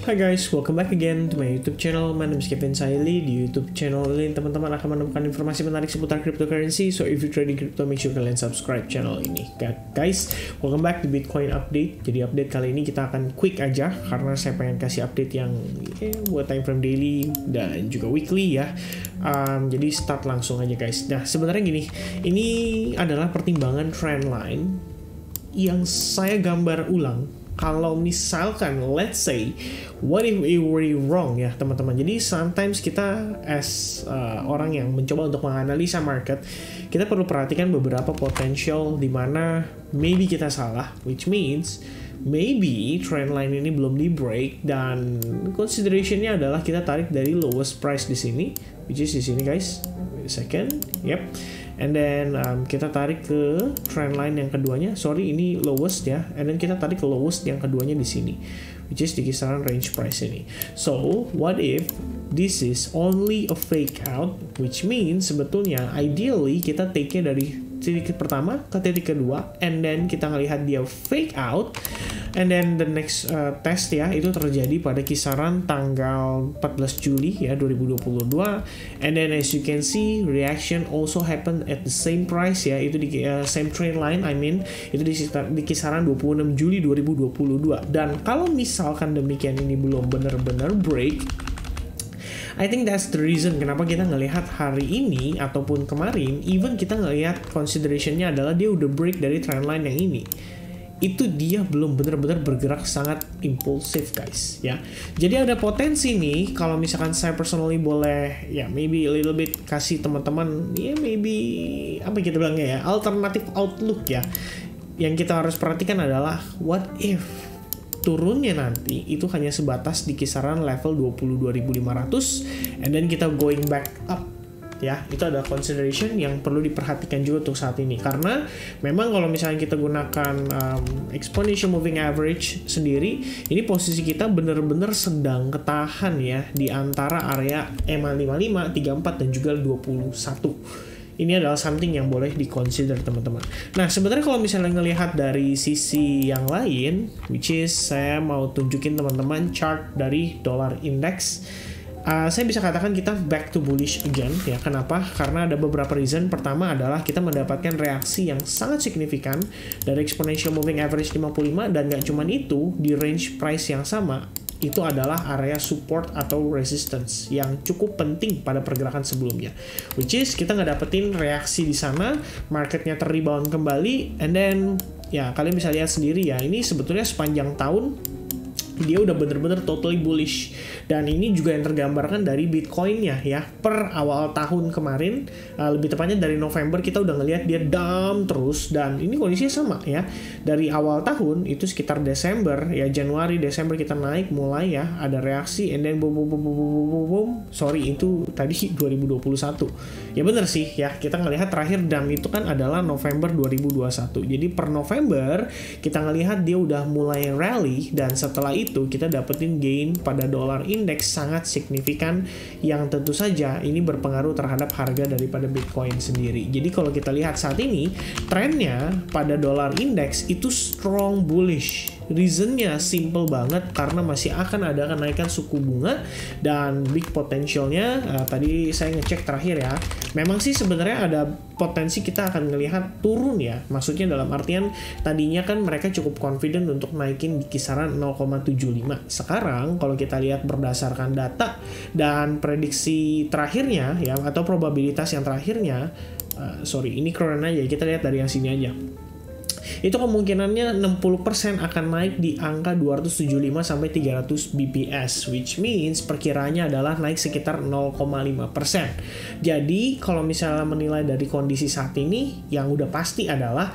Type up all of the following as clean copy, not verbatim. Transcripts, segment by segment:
Hi guys, welcome back again to my YouTube channel. My name is Kevin Saili. Di YouTube channel ini teman-teman akan menemukan informasi menarik seputar cryptocurrency. So if you trading crypto, make sure kalian subscribe channel ini. Guys, welcome back to Bitcoin update. Jadi update kali ini kita akan quick aja karena saya pengen kasih update yang buat time frame daily dan juga weekly ya. Jadi start langsung aja guys. Nah sebenarnya gini, ini adalah pertimbangan trendline yang saya gambar ulang. Kalau misalkan, let's say, what if we were wrong ya teman-teman. Jadi sometimes kita as orang yang mencoba untuk menganalisa market, kita perlu perhatikan beberapa potential di mana maybe kita salah, which means maybe trendline ini belum di break dan considerationnya adalah kita tarik dari lowest price di sini, which is di sini guys. Wait a second, yep. And then kita tarik ke trendline yang keduanya, sorry ini lowest ya, and then kita tarik ke lowest yang keduanya di sini, which is di kisaran range price ini. So what if this is only a fake out, which means sebetulnya ideally kita take-nya dari titik pertama ke titik kedua, and then kita ngelihat dia fake out, and then the next test ya itu terjadi pada kisaran tanggal 14 Juli ya 2022, and then as you can see reaction also happen at the same price ya, itu di same trend line, I mean itu di kisaran 26 Juli 2022. Dan kalau misalkan demikian ini belum benar-benar break, I think that's the reason kenapa kita ngelihat hari ini ataupun kemarin, even kita ngelihat considerationnya adalah dia udah break dari trendline yang ini. Itu dia belum benar-benar bergerak sangat impulsif guys ya. Jadi ada potensi nih kalau misalkan saya personally boleh ya maybe a little bit kasih teman-teman ya maybe apa kita bilangnya ya alternative outlook ya. Yang kita harus perhatikan adalah what if turunnya nanti itu hanya sebatas di kisaran level 22.500 and then kita going back up ya. Itu adalah consideration yang perlu diperhatikan juga untuk saat ini, karena memang kalau misalnya kita gunakan exponential moving average sendiri, ini posisi kita benar-benar sedang ketahan ya di antara area EMA 55, 34 dan juga 21. Ini adalah something yang boleh di-consider teman-teman. Nah sebenarnya kalau misalnya ngelihat dari sisi yang lain, which is saya mau tunjukin teman-teman chart dari dollar index, saya bisa katakan kita back to bullish again ya. Kenapa? Karena ada beberapa reason. Pertama adalah kita mendapatkan reaksi yang sangat signifikan dari exponential moving average 55, dan gak cuman itu, di range price yang sama itu adalah area support atau resistance yang cukup penting pada pergerakan sebelumnya, which is kita nggak dapetin reaksi di sana, marketnya ter-rebound kembali, and then ya kalian bisa lihat sendiri ya, ini sebetulnya sepanjang tahun dia udah bener-bener totally bullish, dan ini juga yang tergambarkan dari Bitcoin-nya ya. Per awal tahun kemarin, lebih tepatnya dari November, kita udah ngelihat dia down terus, dan ini kondisinya sama ya. Dari awal tahun itu sekitar Desember ya, Januari Desember kita naik mulai ya, ada reaksi, and then boom, sorry itu tadi 2021 ya, bener sih ya, kita ngelihat terakhir dump itu kan adalah November 2021. Jadi per November kita ngelihat dia udah mulai rally, dan setelah itu kita dapetin gain pada dollar index sangat signifikan yang tentu saja ini berpengaruh terhadap harga daripada Bitcoin sendiri. Jadi kalau kita lihat saat ini trennya pada dollar index itu strong bullish. Reasonnya simple banget, karena masih akan ada kenaikan suku bunga dan big potentialnya tadi saya ngecek terakhir ya, memang sih sebenarnya ada potensi kita akan ngelihat turun ya, maksudnya dalam artian tadinya kan mereka cukup confident untuk naikin di kisaran 0,75. Sekarang kalau kita lihat berdasarkan data dan prediksi terakhirnya ya, atau probabilitas yang terakhirnya, sorry ini current aja, kita lihat dari yang sini aja, itu kemungkinannya 60% akan naik di angka 275 sampai 300 BPS, which means perkiraannya adalah naik sekitar 0,5%. Jadi kalau misalnya menilai dari kondisi saat ini, yang udah pasti adalah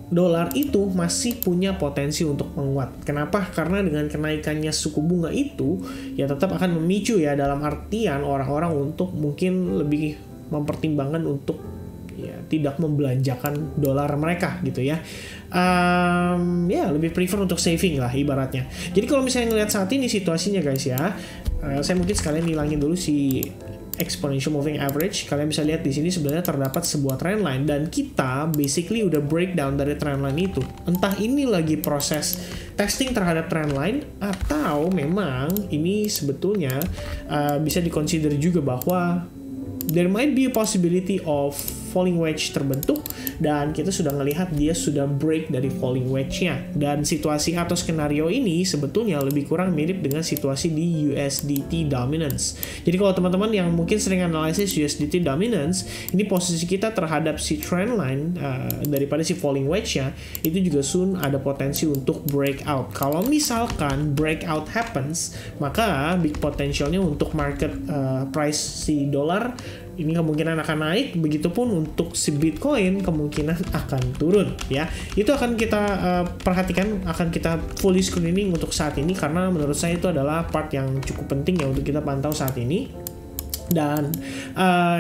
dolar itu masih punya potensi untuk menguat. Kenapa? Karena dengan kenaikannya suku bunga itu ya tetap akan memicu ya, dalam artian orang-orang untuk mungkin lebih mempertimbangkan untuk ya tidak membelanjakan dolar mereka gitu ya. Ya lebih prefer untuk saving lah ibaratnya. Jadi kalau misalnya ngelihat saat ini situasinya guys ya, saya mungkin sekalian hilangin dulu si exponential moving average, kalian bisa lihat di sini sebenarnya terdapat sebuah trend line dan kita basically udah breakdown dari trend line itu. Entah ini lagi proses testing terhadap trend line atau memang ini sebetulnya bisa diconsider juga bahwa there might be a possibility of falling wedge terbentuk dan kita sudah melihat dia sudah break dari falling wedge-nya. Dan situasi atau skenario ini sebetulnya lebih kurang mirip dengan situasi di USDT dominance. Jadi kalau teman-teman yang mungkin sering analisis USDT dominance, ini posisi kita terhadap si trend line daripada si falling wedge-nya itu juga soon ada potensi untuk breakout. Kalau misalkan breakout happens, maka big potentialnya untuk market price si dolar ini kemungkinan akan naik, begitupun untuk si Bitcoin kemungkinan akan turun ya. Itu akan kita perhatikan, akan kita fully screening untuk saat ini karena menurut saya itu adalah part yang cukup penting ya untuk kita pantau saat ini. Dan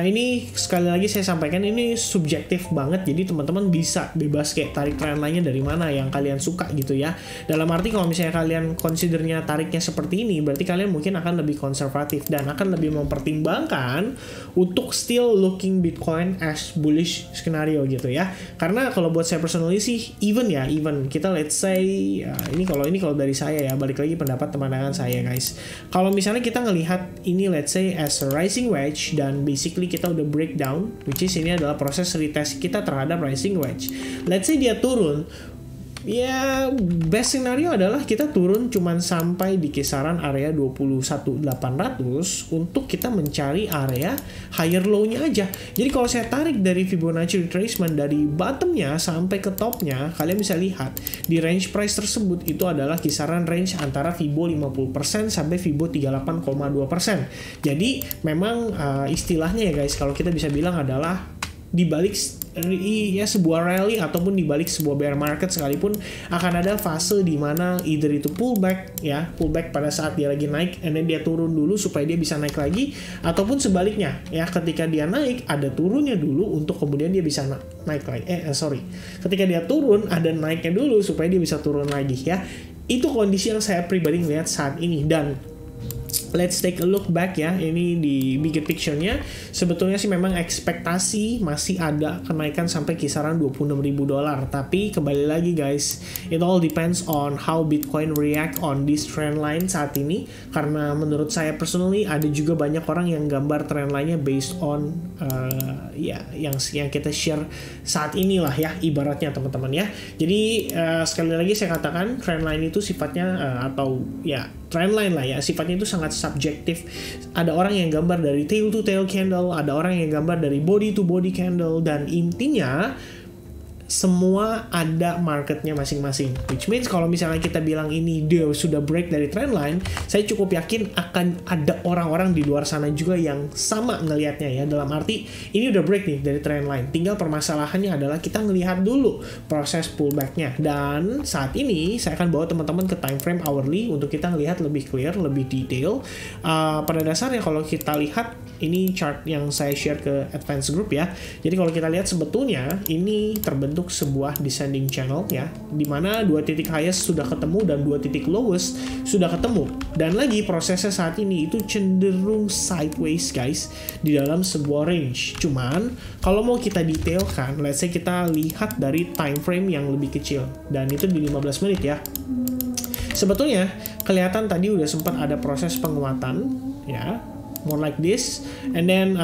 ini sekali lagi saya sampaikan ini subjektif banget, jadi teman-teman bisa bebas kayak tarik trend line-nya dari mana yang kalian suka gitu ya. Dalam arti kalau misalnya kalian considernya tariknya seperti ini, berarti kalian mungkin akan lebih konservatif dan akan lebih mempertimbangkan untuk still looking Bitcoin as bullish scenario gitu ya. Karena kalau buat saya personally sih even kita let's say ini kalau dari saya ya, balik lagi pendapat pandangan saya guys. Kalau misalnya kita ngelihat ini let's say as a rising wedge dan basically kita udah breakdown, which is ini adalah proses retest kita terhadap rising wedge. Let's say dia turun, ya best scenario adalah kita turun cuman sampai di kisaran area 21.800 untuk kita mencari area higher low-nya aja. Jadi kalau saya tarik dari Fibonacci retracement dari bottom-nya sampai ke top-nya, kalian bisa lihat di range price tersebut itu adalah kisaran range antara Fibo 50% sampai Fibo 38,2%. Jadi memang istilahnya ya guys, kalau kita bisa bilang adalah dibalik ya sebuah rally ataupun dibalik sebuah bear market sekalipun akan ada fase di mana either itu pullback pada saat dia lagi naik and then dia turun dulu supaya dia bisa naik lagi, ataupun sebaliknya ya, ketika dia naik ada turunnya dulu untuk kemudian dia bisa naik lagi. Ketika dia turun ada naiknya dulu supaya dia bisa turun lagi ya. Itu kondisi yang saya pribadi lihat saat ini. Dan let's take a look back ya, ini di bigger picture-nya sebetulnya sih memang ekspektasi masih ada kenaikan sampai kisaran $26.000. Tapi kembali lagi guys, it all depends on how Bitcoin react on this trend line saat ini. Karena menurut saya personally ada juga banyak orang yang gambar trend line-nya based on yang kita share saat inilah ya, ibaratnya teman-teman ya. Jadi sekali lagi saya katakan trend line itu sifatnya trendline lah ya, sifatnya itu sangat subjektif. Ada orang yang gambar dari tail to tail candle, ada orang yang gambar dari body to body candle, dan intinya semua ada marketnya masing-masing. Which means kalau misalnya kita bilang ini dia sudah break dari trendline, saya cukup yakin akan ada orang-orang di luar sana juga yang sama ngelihatnya ya. Dalam arti ini udah break nih dari trendline. Tinggal permasalahannya adalah kita ngelihat dulu proses pullbacknya. Dan saat ini saya akan bawa teman-teman ke time frame hourly untuk kita ngelihat lebih clear, lebih detail. Pada dasarnya kalau kita lihat ini chart yang saya share ke advance group ya. Jadi kalau kita lihat sebetulnya ini terbentuk sebuah descending channel ya, dimana dua titik highest sudah ketemu dan dua titik lowest sudah ketemu, dan lagi prosesnya saat ini itu cenderung sideways guys di dalam sebuah range. Cuman kalau mau kita detailkan, let's say kita lihat dari time frame yang lebih kecil dan itu di 15 menit ya. Sebetulnya kelihatan tadi udah sempat ada proses penguatan ya, more like this, and then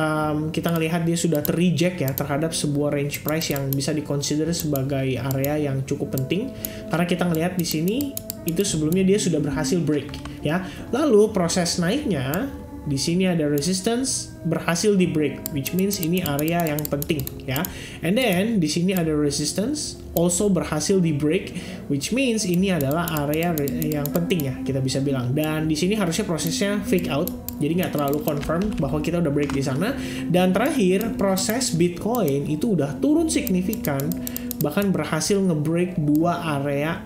kita ngelihat dia sudah ter-reject ya terhadap sebuah range price yang bisa dikonsider sebagai area yang cukup penting, karena kita ngelihat di sini itu sebelumnya dia sudah berhasil break ya. Lalu proses naiknya di sini ada resistance berhasil di break, which means ini area yang penting ya. And then di sini ada resistance also berhasil di break, which means ini adalah area yang penting ya kita bisa bilang. Dan di sini harusnya prosesnya fake out, jadi nggak terlalu confirm bahwa kita udah break di sana. Dan terakhir proses Bitcoin itu udah turun signifikan, bahkan berhasil nge-break dua area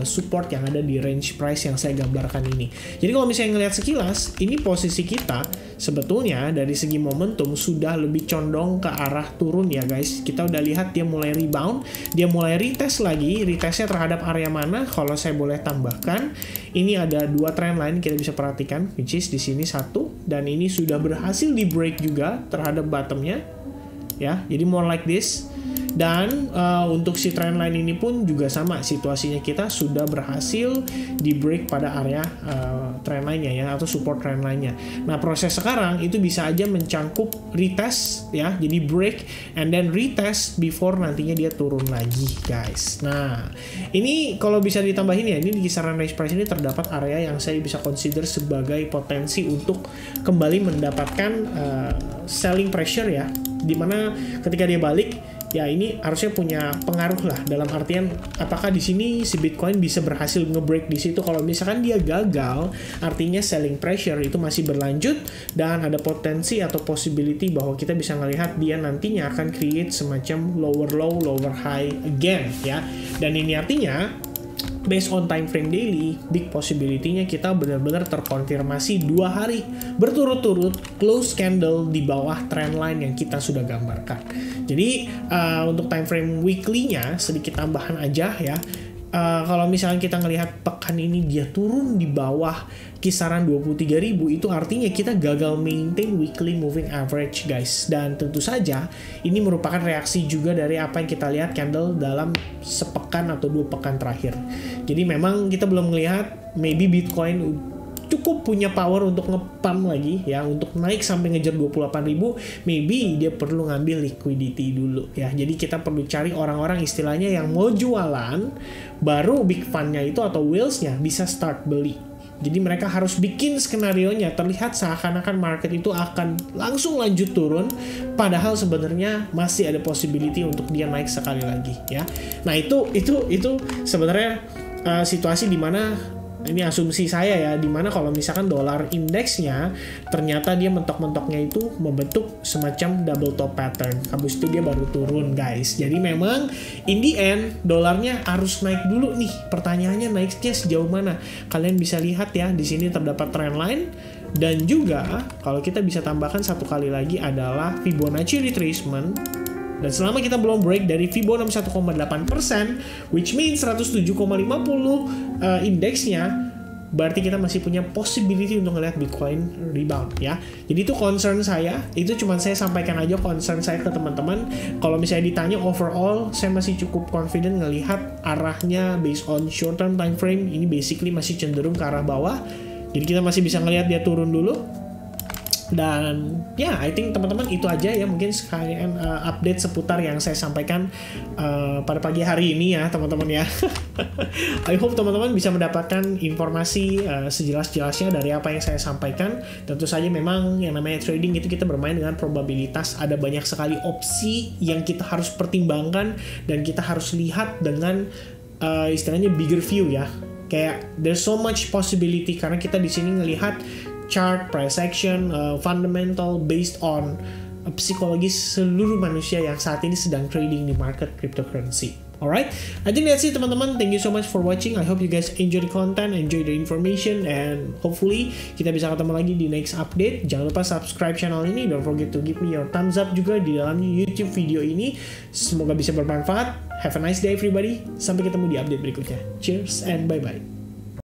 support yang ada di range price yang saya gambarkan ini. Jadi kalau misalnya ngelihat sekilas, ini posisi kita sebetulnya dari segi momentum sudah lebih condong ke arah turun ya guys. Kita udah lihat dia mulai rebound, dia mulai retest lagi. Retestnya terhadap area mana? Kalau saya boleh tambahkan, ini ada dua trend line kita bisa perhatikan, which is di sini satu, dan ini sudah berhasil di break juga terhadap bottomnya ya. Jadi more like this. Dan untuk si trend line ini pun juga sama situasinya, kita sudah berhasil di break pada area trend line-nya ya, atau support trend line-nya. Nah proses sekarang itu bisa aja mencangkup retest ya, jadi break and then retest before nantinya dia turun lagi guys. Nah ini kalau bisa ditambahin ya, ini di kisaran range price ini terdapat area yang saya bisa consider sebagai potensi untuk kembali mendapatkan selling pressure ya, dimana ketika dia balik ya ini harusnya punya pengaruh lah, dalam artian apakah di sini si Bitcoin bisa berhasil nge-break di situ. Kalau misalkan dia gagal, artinya selling pressure itu masih berlanjut dan ada potensi atau possibility bahwa kita bisa melihat dia nantinya akan create semacam lower low, lower high again ya. Dan ini artinya based on time frame daily, big possibility-nya kita benar-benar terkonfirmasi 2 hari berturut-turut close candle di bawah trend line yang kita sudah gambarkan. Jadi untuk time frame weekly-nya sedikit tambahan aja ya. Kalau misalnya kita ngelihat pekan ini dia turun di bawah kisaran 23.000, itu artinya kita gagal maintain weekly moving average guys. Dan tentu saja ini merupakan reaksi juga dari apa yang kita lihat candle dalam sepekan atau 2 pekan terakhir. Jadi memang kita belum melihat maybe Bitcoin cukup punya power untuk nge-pump lagi ya, untuk naik sampai ngejar 28.000, maybe dia perlu ngambil liquidity dulu ya. Jadi kita perlu cari orang-orang istilahnya yang mau jualan, baru big fund-nya itu atau whales-nya bisa start beli. Jadi mereka harus bikin skenario-nya terlihat seakan-akan market itu akan langsung lanjut turun, padahal sebenarnya masih ada possibility untuk dia naik sekali lagi ya. Nah itu sebenarnya situasi di mana, ini asumsi saya ya, dimana kalau misalkan dolar indeksnya ternyata dia mentok-mentoknya itu membentuk semacam double top pattern, habis itu dia baru turun guys. Jadi memang in the end dolarnya harus naik dulu nih. Pertanyaannya naiknya sejauh mana? Kalian bisa lihat ya, di sini terdapat trend line, dan juga kalau kita bisa tambahkan satu kali lagi adalah Fibonacci retracement. Dan selama kita belum break dari Fibonacci 1,8%, which means 107,50 indeksnya, berarti kita masih punya possibility untuk ngelihat Bitcoin rebound ya. Jadi itu concern saya, itu cuma saya sampaikan aja concern saya ke teman-teman. Kalau misalnya ditanya overall, saya masih cukup confident ngelihat arahnya based on short term time frame, ini basically masih cenderung ke arah bawah. Jadi kita masih bisa ngelihat dia turun dulu. Dan ya, I think teman-teman itu aja ya, mungkin sekalian update seputar yang saya sampaikan pada pagi hari ini ya teman-teman ya. I hope teman-teman bisa mendapatkan informasi sejelas-jelasnya dari apa yang saya sampaikan. Tentu saja memang yang namanya trading itu kita bermain dengan probabilitas, ada banyak sekali opsi yang kita harus pertimbangkan dan kita harus lihat dengan istilahnya bigger view ya. Kayak there's so much possibility karena kita di sini ngelihat chart, price action, fundamental based on psikologis seluruh manusia yang saat ini sedang trading di market cryptocurrency. Alright, I think that's it teman-teman. Thank you so much for watching. I hope you guys enjoy the content, enjoy the information, and hopefully kita bisa ketemu lagi di next update. Jangan lupa subscribe channel ini. Don't forget to give me your thumbs up juga di dalam YouTube video ini. Semoga bisa bermanfaat. Have a nice day everybody. Sampai ketemu di update berikutnya. Cheers and bye-bye.